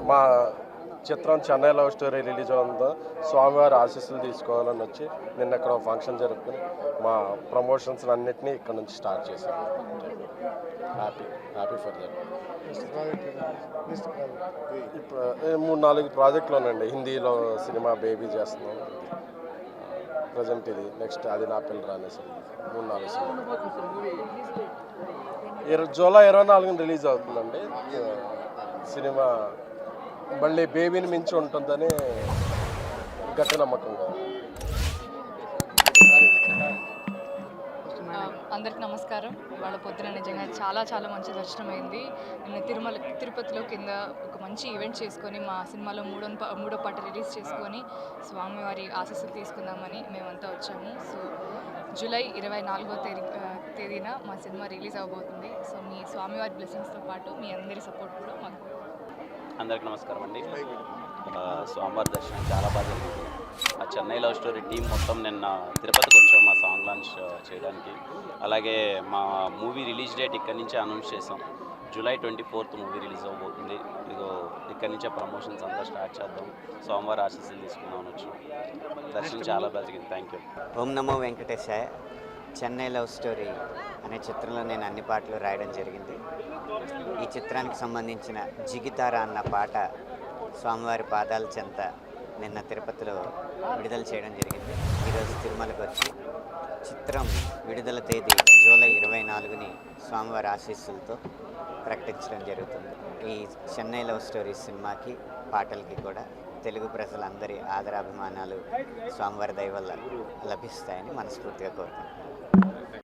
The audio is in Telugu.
మా చిత్రం చెన్నై లవ్ స్టోరీ రిలీజ్ అవుతుందో స్వామివారి ఆశీస్సులు తీసుకోవాలని వచ్చి నిన్న ఇక్కడ ఫంక్షన్ జరుపుకుని మా ప్రమోషన్స్ అన్నిటినీ ఇక్కడ నుంచి స్టార్ట్ చేశాం. Happy for that. ఇప్పుడు 3-4 ప్రాజెక్టులోనండి. హిందీలో సినిమా బేబీ చేస్తున్నాం, ప్రజెంట్ ఇది, నెక్స్ట్ అది నా పిల్ల రానేసి 3-4 సినిమా జూలై 24 రిలీజ్ అవుతుందండి. సినిమా మళ్ళీ బేబీని మించి ఉంటుందని గట్టి నమ్మకంగా. అందరికి నమస్కారం. వాళ్ళ పొద్దున నిజంగా చాలా మంచి దర్శనం అయింది. నిన్న తిరుపతిలో కింద ఒక మంచి ఈవెంట్ చేసుకొని మా సినిమాలో మూడో పాట రిలీజ్ చేసుకొని స్వామివారి ఆశీస్సులు తీసుకుందామని మేమంతా వచ్చాము. సో జూలై 24వ తేదీన మా సినిమా రిలీజ్ అవబోతుంది. సో మీ స్వామివారి బ్లెస్సింగ్స్తో పాటు మీ అందరి సపోర్ట్ కూడా మాకు. అందరికి నమస్కారం అండి. స్వామివారి దర్శనం చాలా బాగా జరిగింది. మా చెన్నై లవ్ స్టోరీ టీం మొత్తం నిన్న తిరుపతికి వచ్చాం మా సాంగ్ లాంచ్ చేయడానికి. అలాగే మా మూవీ రిలీజ్ డేట్ ఇక్కడి నుంచే అనౌన్స్ చేసాం. జూలై 24th మూవీ రిలీజ్ అవబోతుంది. ఇదిగో ఇక్కడి నుంచే ప్రమోషన్స్ అంతా స్టార్ట్ చేద్దాం. సోమవారం ఆశీస్సులు తీసుకుందామని వచ్చాం. దర్శనం చాలా బాగా జరిగింది. Thank you. Om Namo Venkatesaya. Chennai love story అనే చిత్రంలో నేను అన్ని పాటలు రాయడం జరిగింది. ఈ చిత్రానికి సంబంధించిన జిగితారా అన్న పాట స్వామివారి పాదాల చెంత నిన్న తిరుపతిలో విడుదల చేయడం జరిగింది. ఈరోజు తిరుమలకు వచ్చి చిత్రం విడుదల తేదీ జూలై 24ని స్వామివారి ఆశీస్సులతో ప్రకటించడం జరుగుతుంది. ఈ చెన్నై లవ్ స్టోరీ సినిమాకి పాటలకి కూడా తెలుగు ప్రజలందరి ఆదరాభిమానాలు స్వామివారి దయ వల్ల లభిస్తాయని మనస్ఫూర్తిగా కోరుకుంటున్నాను.